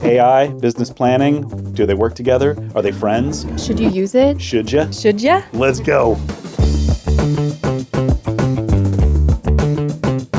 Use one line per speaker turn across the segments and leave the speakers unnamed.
AI, business planning, do they work together? Are they friends?
Should you use it?
Should ya?
Should ya?
Let's go.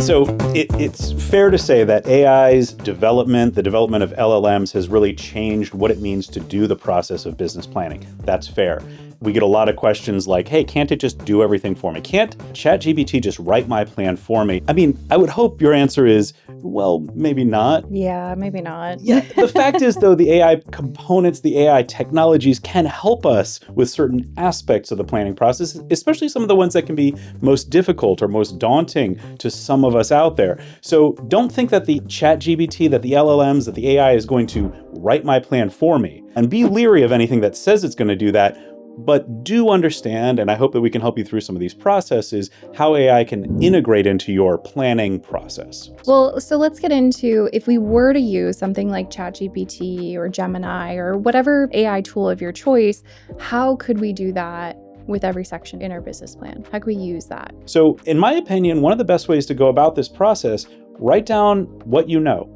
So it's fair to say that AI's development, the development of LLMs, has really changed what it means to do the process of business planning. That's fair. We get a lot of questions like, hey, can't it just do everything for me? Can't ChatGPT just write my plan for me? I mean, I would hope your answer is, well, maybe not.
Yeah, maybe not.
Yeah, the fact is, though, the AI components, the AI technologies can help us with certain aspects of the planning process, especially some of the ones that can be most difficult or most daunting to some of us out there. So don't think that the ChatGPT, that the LLMs, that the AI is going to write my plan for me. And be leery of anything that says it's going to do that. But do understand, and I hope that we can help you through some of these processes, how AI can integrate into your planning process.
Well, so let's get into, if we were to use something like ChatGPT or Gemini or whatever AI tool of your choice, how could we do that with every section in our business plan? How could we use that?
So in my opinion, one of the best ways to go about this process, write down what you know.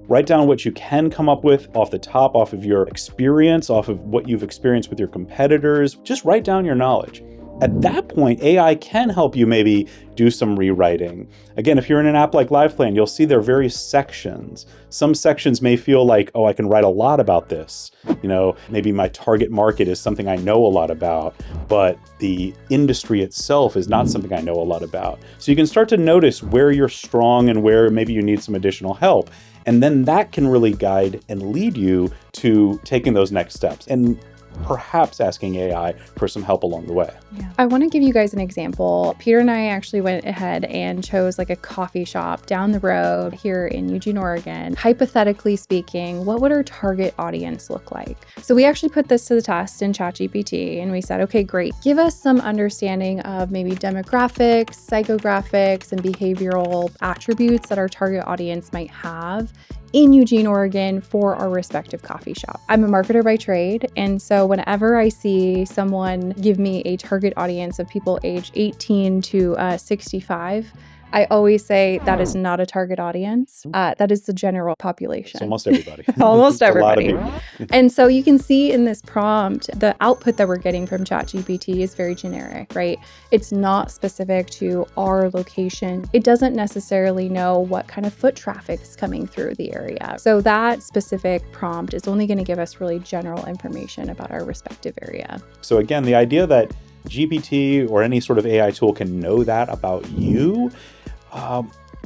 Write down what you can come up with off the top, off of your experience, off of what you've experienced with your competitors. Just write down your knowledge. At that point, AI can help you maybe do some rewriting. Again, if you're in an app like LivePlan, you'll see there are various sections. Some sections may feel like, oh, I can write a lot about this. You know, maybe my target market is something I know a lot about, but the industry itself is not something I know a lot about. So you can start to notice where you're strong and where maybe you need some additional help. And then that can really guide and lead you to taking those next steps and perhaps asking AI for some help along the way.
Yeah. I want to give you guys an example. Peter and I actually went ahead and chose like a coffee shop down the road here in Eugene, Oregon. Hypothetically speaking, what would our target audience look like? So we actually put this to the test in ChatGPT and we said, okay, great. Give us some understanding of maybe demographics, psychographics, and behavioral attributes that our target audience might have in Eugene, Oregon for our respective coffee shop. I'm a marketer by trade, and so whenever I see someone give me a target audience of people aged 18 to 65, I always say that is not a target audience. That is the general population.
It's almost everybody.
Almost everybody.
A lot of people.
And so you can see in this prompt, the output that we're getting from ChatGPT is very generic, right? It's not specific to our location. It doesn't necessarily know what kind of foot traffic is coming through the area. So that specific prompt is only going to give us really general information about our respective area.
So again, the idea that GPT or any sort of AI tool can know that about you,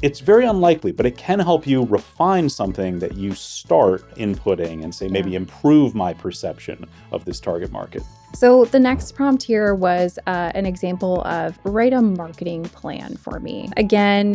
it's very unlikely, but it can help you refine something that you start inputting and say, maybe improve my perception of this target market.
So the next prompt here was an example of write a marketing plan for me. Again,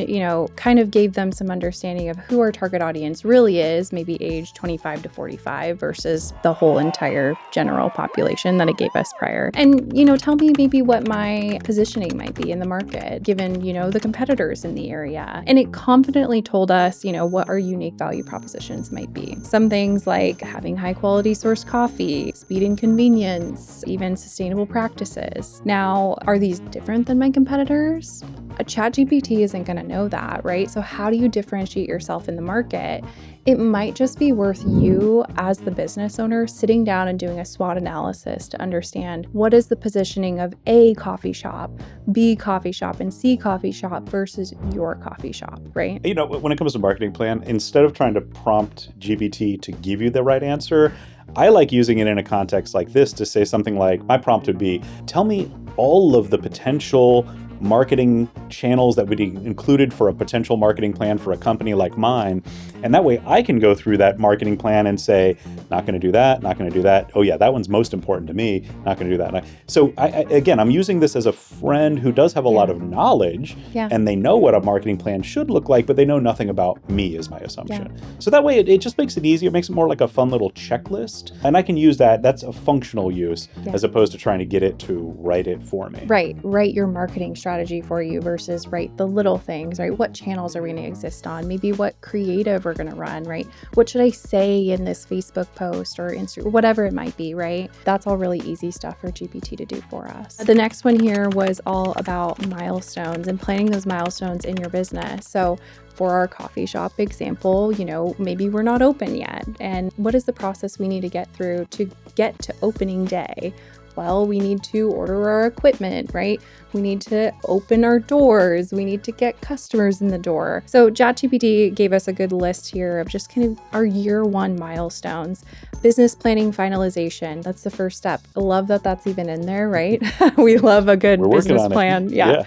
kind of gave them some understanding of who our target audience really is, maybe age 25 to 45 versus the whole entire general population that it gave us prior. And, tell me maybe what my positioning might be in the market, given, the competitors in the area. And it confidently told us, what our unique value propositions might be. Some things like having high quality sourced coffee, speed and convenience, even sustainable practices. Now, are these different than my competitors? A ChatGPT isn't going to know that, right? So how do you differentiate yourself in the market? It might just be worth you as the business owner sitting down and doing a SWOT analysis to understand what is the positioning of A coffee shop, B coffee shop, and C coffee shop versus your coffee shop, right?
When it comes to marketing plan, instead of trying to prompt GPT to give you the right answer, I like using it in a context like this to say something like, my prompt would be, tell me all of the potential marketing channels that would be included for a potential marketing plan for a company like mine. And that way I can go through that marketing plan and say, not going to do that, not going to do that. Oh yeah, that one's most important to me, not going to do that. So again, I'm using this as a friend who does have a lot of knowledge and they know what a marketing plan should look like, but they know nothing about me is my assumption. So that way it just makes it easier. It makes it more like a fun little checklist. And I can use that. That's a functional use as opposed to trying to get it to write it for me.
Right. Write your marketing strategy strategy for you versus, right, the little things, right? What channels are we going to exist on? Maybe what creative we're going to run, right? What should I say in this Facebook post or Instagram, whatever it might be, right? That's all really easy stuff for GPT to do for us. The next one here was all about milestones and planning those milestones in your business. So for our coffee shop example, maybe we're not open yet. And what is the process we need to get through to get to opening day? Well, we need to order our equipment, right? We need to open our doors. We need to get customers in the door. So ChatGPT gave us a good list here of just kind of our year one milestones. Business planning finalization. That's the first step. I love that that's even in there, right? We love a good business plan. Yeah.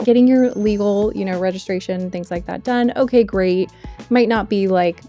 Getting your legal, registration, things like that done. Okay, great. Might not be like,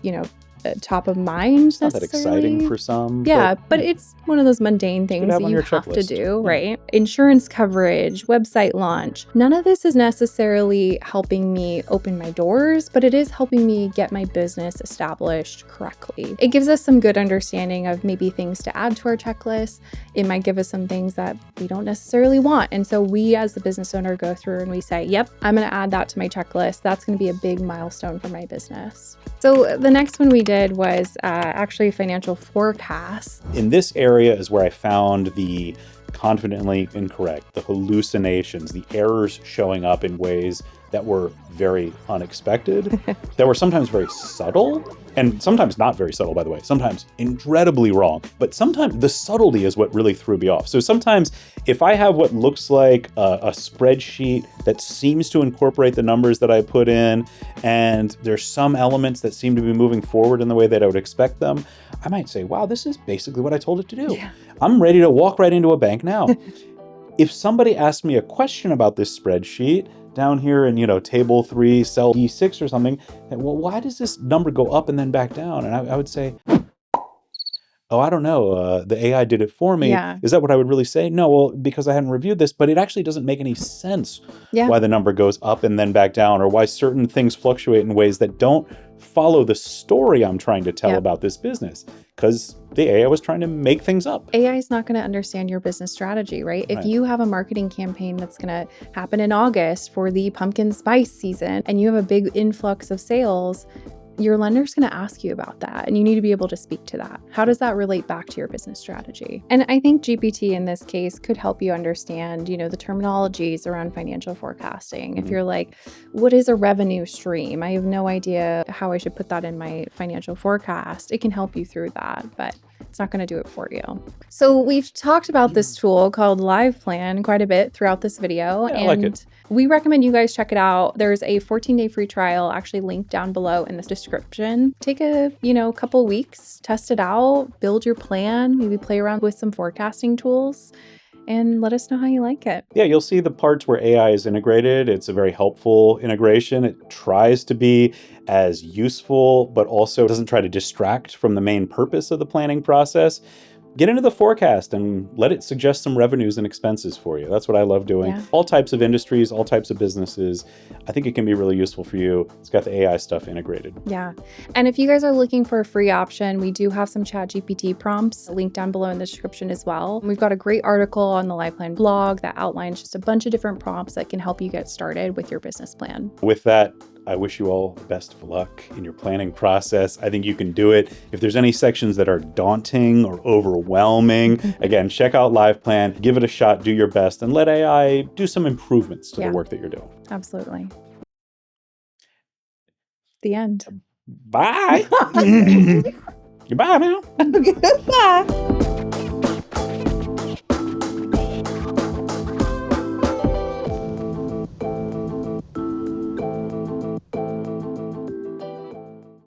top of mind necessarily.
Not that exciting for some.
Yeah, but it's one of those mundane things that you have to do, right? Insurance coverage, website launch. None of this is necessarily helping me open my doors, but it is helping me get my business established correctly. It gives us some good understanding of maybe things to add to our checklist. It might give us some things that we don't necessarily want. And so we as the business owner go through and we say, yep, I'm going to add that to my checklist. That's going to be a big milestone for my business. So the next one we did was actually financial forecasts.
In this area is where I found the confidently incorrect, the hallucinations, the errors showing up in ways that were very unexpected, that were sometimes very subtle, and sometimes not very subtle, by the way, sometimes incredibly wrong. But sometimes the subtlety is what really threw me off. So sometimes if I have what looks like a spreadsheet that seems to incorporate the numbers that I put in, and there's some elements that seem to be moving forward in the way that I would expect them, I might say, wow, this is basically what I told it to do. Yeah. I'm ready to walk right into a bank now. If somebody asked me a question about this spreadsheet, down here in, table 3, cell D6 or something, well, why does this number go up and then back down? And I would say, oh, I don't know. The AI did it for me.
Yeah.
Is that what I would really say? No, well, because I hadn't reviewed this, but it actually doesn't make any sense why the number goes up and then back down, or why certain things fluctuate in ways that don't follow the story I'm trying to tell about this business, because the AI was trying to make things up.
AI is not going to understand your business strategy, right? If you have a marketing campaign that's going to happen in August for the pumpkin spice season and you have a big influx of sales, your lender's going to ask you about that, and you need to be able to speak to that. How does that relate back to your business strategy? And I think GPT in this case could help you understand, the terminologies around financial forecasting. If you're like, what is a revenue stream? I have no idea how I should put that in my financial forecast. It can help you through that, but it's not going to do it for you. So we've talked about this tool called Live Plan quite a bit throughout this video.
Yeah, I like it.
We recommend you guys check it out. There's a 14-day free trial actually linked down below in the description. Take a, couple weeks, test it out, build your plan, maybe play around with some forecasting tools, and let us know how you like it.
Yeah, you'll see the parts where AI is integrated. It's a very helpful integration. It tries to be as useful, but also doesn't try to distract from the main purpose of the planning process. Get into the forecast and let it suggest some revenues and expenses for you. That's what I love doing. Yeah. All types of industries, all types of businesses. I think it can be really useful for you. It's got the AI stuff integrated.
Yeah. And if you guys are looking for a free option, we do have some ChatGPT prompts linked down below in the description as well. We've got a great article on the LivePlan blog that outlines just a bunch of different prompts that can help you get started with your business plan.
With that, I wish you all the best of luck in your planning process. I think you can do it. If there's any sections that are daunting or overwhelming, again, check out LivePlan, give it a shot, do your best, and let AI do some improvements to the work that you're doing.
Absolutely. The end.
Bye. Goodbye now.
Goodbye.